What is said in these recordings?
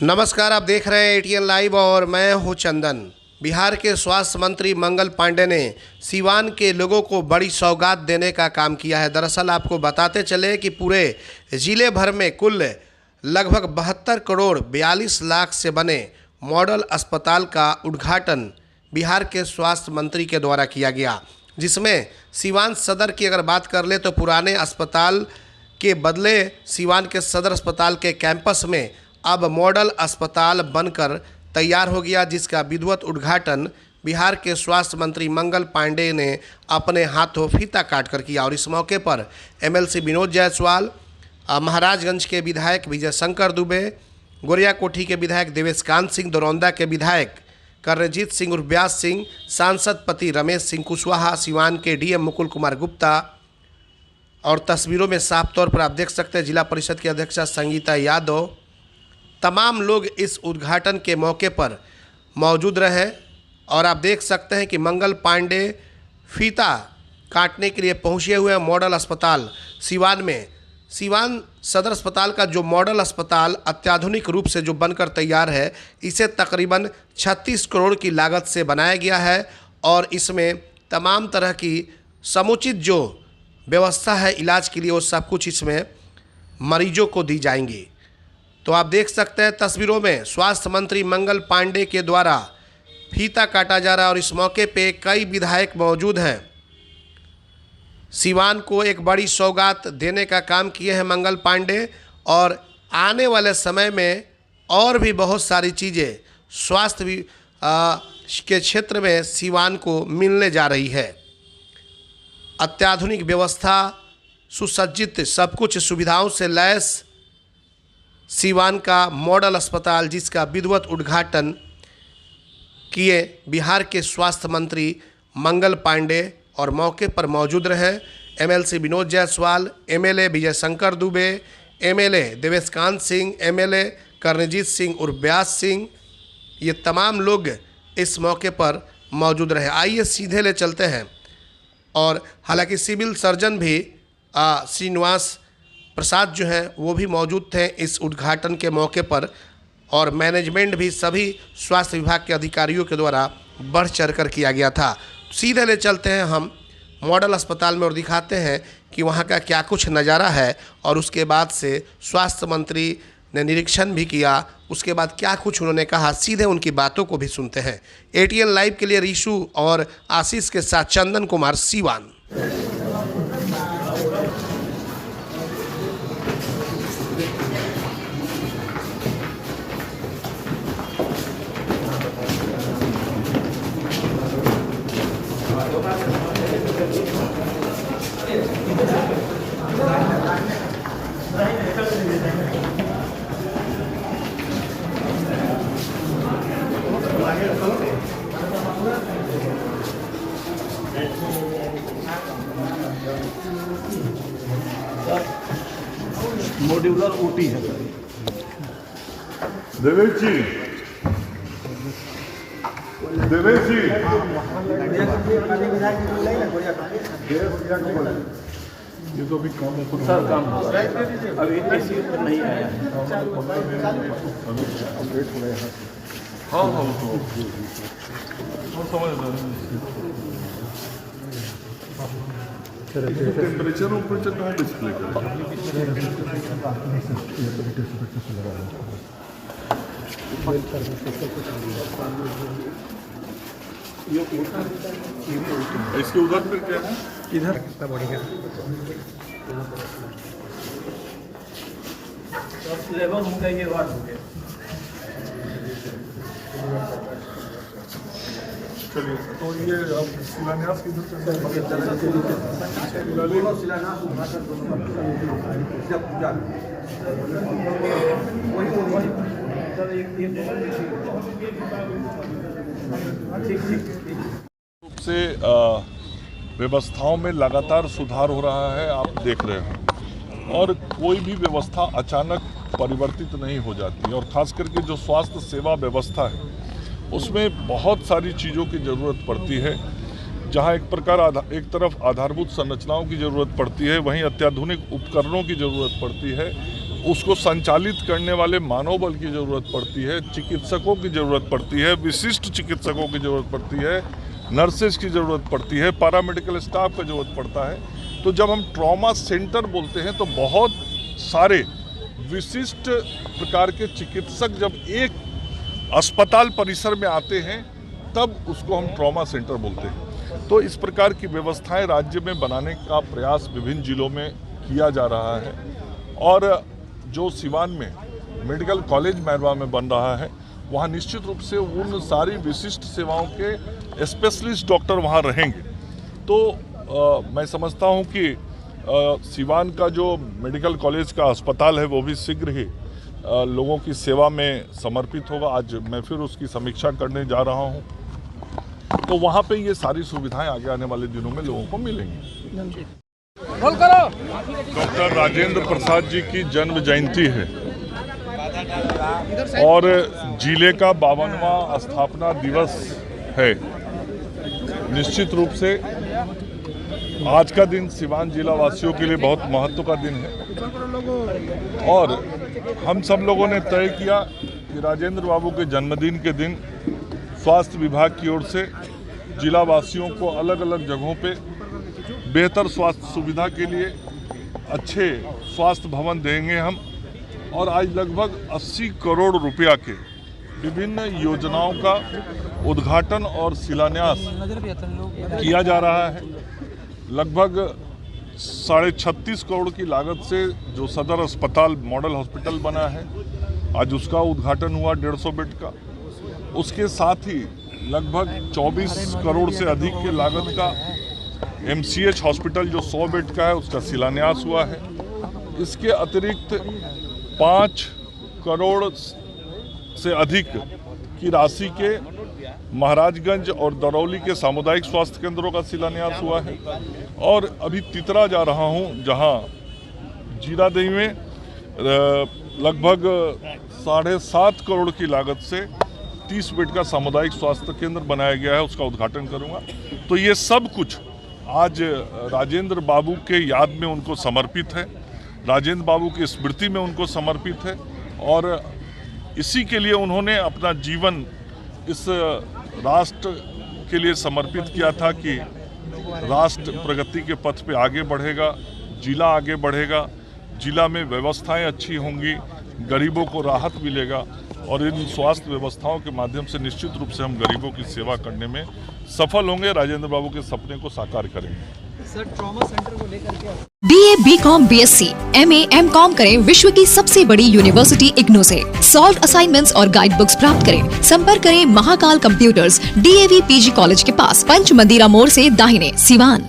नमस्कार, आप देख रहे हैं एटीएन लाइव और मैं हूं चंदन। बिहार के स्वास्थ्य मंत्री मंगल पांडे ने सीवान के लोगों को बड़ी सौगात देने का काम किया है। दरअसल आपको बताते चले कि पूरे ज़िले भर में कुल लगभग 72 करोड़ 42 लाख से बने मॉडल अस्पताल का उद्घाटन बिहार के स्वास्थ्य मंत्री के द्वारा किया गया, जिसमें सीवान सदर की अगर बात कर ले तो पुराने अस्पताल के बदले सीवान के सदर अस्पताल के कैंपस में अब मॉडल अस्पताल बनकर तैयार हो गया, जिसका विधिवत उद्घाटन बिहार के स्वास्थ्य मंत्री मंगल पांडे ने अपने हाथों फीता काटकर किया। और इस मौके पर एमएलसी विनोद जायसवाल, महाराजगंज के विधायक विजय शंकर दुबे, गोरियाकोठी के विधायक देवेशकांत सिंह, दरौंदा के विधायक कर्णजीत सिंह उर्फ व्यास सिंह, सांसद पति रमेश सिंह कुशवाहा, सिवान के डीएम मुकुल कुमार गुप्ता, और तस्वीरों में साफ तौर पर आप देख सकते हैं जिला परिषद की अध्यक्षा संगीता यादव, तमाम लोग इस उद्घाटन के मौके पर मौजूद रहे। और आप देख सकते हैं कि मंगल पांडे फीता काटने के लिए पहुंचे हुए मॉडल अस्पताल सिवान में। सिवान सदर अस्पताल का जो मॉडल अस्पताल अत्याधुनिक रूप से जो बनकर तैयार है, इसे तकरीबन 36 करोड़ की लागत से बनाया गया है और इसमें तमाम तरह की समुचित जो व्यवस्था है इलाज के लिए, वो सब कुछ इसमें मरीजों को दी जाएंगी। तो आप देख सकते हैं तस्वीरों में स्वास्थ्य मंत्री मंगल पांडे के द्वारा फीता काटा जा रहा है और इस मौके पे कई विधायक मौजूद हैं। सिवान को एक बड़ी सौगात देने का काम किए हैं मंगल पांडे, और आने वाले समय में और भी बहुत सारी चीज़ें स्वास्थ्य के क्षेत्र में सिवान को मिलने जा रही है। अत्याधुनिक व्यवस्था, सुसज्जित सब कुछ सुविधाओं से लैस सिवान का मॉडल अस्पताल, जिसका विधिवत उद्घाटन किए बिहार के स्वास्थ्य मंत्री मंगल पांडे और मौके पर मौजूद रहे MLC Vinod Jaiswal, MLA Vijay Shankar Dubey, MLA Deveshkant Singh, MLA Karanjit Singh उर्फ व्यास सिंह, ये तमाम लोग इस मौके पर मौजूद रहे। आइए सीधे ले चलते हैं। और हालांकि सिविल सर्जन भी श्रीनिवास प्रसाद जो हैं वो भी मौजूद थे इस उद्घाटन के मौके पर, और मैनेजमेंट भी सभी स्वास्थ्य विभाग के अधिकारियों के द्वारा बढ़ चढ़कर किया गया था। सीधे ले चलते हैं हम मॉडल अस्पताल में और दिखाते हैं कि वहाँ का क्या कुछ नज़ारा है, और उसके बाद से स्वास्थ्य मंत्री ने निरीक्षण भी किया, उसके बाद क्या कुछ उन्होंने कहा, सीधे उनकी बातों को भी सुनते हैं। एटीएन लाइव के लिए रीशु और आशीष के साथ चंदन कुमार, सीवान। मॉड्यूलर ओटी है। देवेश जी, ये तो अभी काम सर काम अभी ऐसी नहीं आया है। अपडेट हो रहे हैं। हाँ समझ टेम्परेचर उम्परेचर कहाँ डिस्प्ले इसके उधर फिर क्या है? इधर कितना बढ़ेगा? लेवल होगा, ये वार्ड हो गया। चलिए, तो ये अब शिलान्यास किधर से रूप से व्यवस्थाओं में लगातार सुधार हो रहा है, आप देख रहे हैं। और कोई भी व्यवस्था अचानक परिवर्तित नहीं हो जाती, और ख़ास करके जो स्वास्थ्य सेवा व्यवस्था है उसमें बहुत सारी चीज़ों की ज़रूरत पड़ती है। जहां एक तरफ आधारभूत संरचनाओं की ज़रूरत पड़ती है, वहीं अत्याधुनिक उपकरणों की ज़रूरत पड़ती है। उसको संचालित करने वाले मानव बल की ज़रूरत पड़ती है, चिकित्सकों की ज़रूरत पड़ती है, विशिष्ट चिकित्सकों की ज़रूरत पड़ती है, नर्सेज की ज़रूरत पड़ती है, पैरामेडिकल स्टाफ की ज़रूरत पड़ता है। तो जब हम ट्रॉमा सेंटर बोलते हैं तो बहुत सारे विशिष्ट प्रकार के चिकित्सक जब एक अस्पताल परिसर में आते हैं तब उसको हम ट्रॉमा सेंटर बोलते हैं। तो इस प्रकार की व्यवस्थाएं राज्य में बनाने का प्रयास विभिन्न जिलों में किया जा रहा है और जो सिवान में मेडिकल कॉलेज मैरवा में बन रहा है वहाँ निश्चित रूप से उन सारी विशिष्ट सेवाओं के स्पेशलिस्ट डॉक्टर वहाँ रहेंगे। तो मैं समझता हूँ कि सिवान का जो मेडिकल कॉलेज का अस्पताल है वो भी शीघ्र ही लोगों की सेवा में समर्पित होगा। आज मैं फिर उसकी समीक्षा करने जा रहा हूँ, तो वहाँ पे ये सारी सुविधाएं आगे आने वाले दिनों में लोगों को मिलेंगी। डॉक्टर राजेंद्र प्रसाद जी की जन्म जयंती है और जिले का 52वां स्थापना दिवस है। निश्चित रूप से आज का दिन सिवान जिला वासियों के लिए बहुत महत्व का दिन है और हम सब लोगों ने तय किया कि राजेंद्र बाबू के जन्मदिन के दिन स्वास्थ्य विभाग की ओर से जिला वासियों को अलग अलग जगहों पे बेहतर स्वास्थ्य सुविधा के लिए अच्छे स्वास्थ्य भवन देंगे हम। और आज लगभग 80 करोड़ रुपया के विभिन्न योजनाओं का उद्घाटन और शिलान्यास किया जा रहा है। लगभग 36.5 करोड़ की लागत से जो सदर अस्पताल मॉडल हॉस्पिटल बना है आज उसका उद्घाटन हुआ 150 बेड का। उसके साथ ही लगभग 24 करोड़ से अधिक के लागत का MCH हॉस्पिटल जो 100 बेड का है उसका शिलान्यास हुआ है। इसके अतिरिक्त 5 करोड़ से अधिक की राशि के महाराजगंज और दरौली के सामुदायिक स्वास्थ्य केंद्रों का शिलान्यास हुआ है। और अभी तितरा जा रहा हूं जहां जीरादेई में लगभग 7.5 करोड़ की लागत से 30 बेड का सामुदायिक स्वास्थ्य केंद्र बनाया गया है, उसका उद्घाटन करूंगा। तो ये सब कुछ आज राजेंद्र बाबू के याद में उनको समर्पित है, राजेंद्र बाबू की स्मृति में उनको समर्पित है और इसी के लिए उन्होंने अपना जीवन इस राष्ट्र के लिए समर्पित किया था कि राष्ट्र प्रगति के पथ पे आगे बढ़ेगा, जिला आगे बढ़ेगा, जिला में व्यवस्थाएं अच्छी होंगी, गरीबों को राहत मिलेगा और इन स्वास्थ्य व्यवस्थाओं के माध्यम से निश्चित रूप से हम गरीबों की सेवा करने में सफल होंगे, राजेंद्र बाबू के सपने को साकार करेंगे। सर, ट्रॉमा सेंटर को लेकर के BA, BCom, BSc, MA, MCom करें विश्व की सबसे बड़ी यूनिवर्सिटी इग्नू से। सॉल्व असाइनमेंट्स और गाइड बुक्स प्राप्त करें। संपर्क करें Mahakal computers, DAV PG college के पास, पंच मंदिरा मोड़ से दाहिने, Siwan.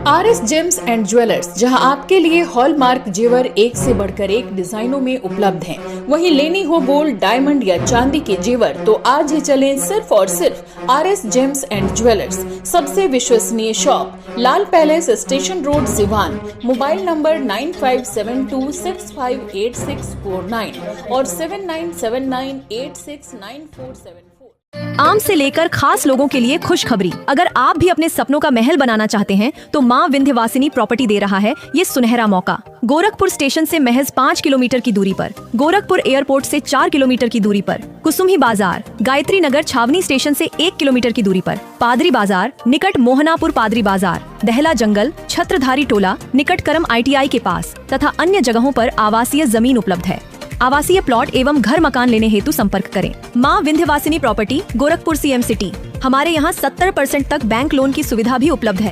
RS James and jewellers, जहां आपके लिए हॉलमार्क जेवर एक से बढ़कर एक डिजाइनों में उपलब्ध हैं। वहीं लेनी हो गोल्ड, डायमंड या चांदी के जेवर तो आज ही चलें सिर्फ और सिर्फ RS जेम्स एंड ज्वेलर्स। सबसे विश्वसनीय shop, Lal palace, station road, Siwan. Mobile number 9572658649 और 7979869474। आम से लेकर खास लोगों के लिए खुशखबरी। अगर आप भी अपने सपनों का महल बनाना चाहते हैं तो माँ विंध्यवासिनी प्रॉपर्टी दे रहा है ये सुनहरा मौका। गोरखपुर स्टेशन से महज 5 किलोमीटर की दूरी पर, गोरखपुर एयरपोर्ट से 4 किलोमीटर की दूरी पर, कुसुम्ही बाजार, गायत्री नगर छावनी स्टेशन से 1 किलोमीटर की दूरी पर, पादरी बाजार निकट मोहनापुर पादरी बाजार, दहला जंगल, छत्रधारी टोला निकट करम ITI के पास तथा अन्य जगहों पर आवासीय जमीन उपलब्ध है। आवासीय प्लॉट एवं घर मकान लेने हेतु संपर्क करें। माँ Vindhyavasini property, Gorakhpur CM city. हमारे यहाँ 70% तक बैंक लोन की सुविधा भी उपलब्ध है।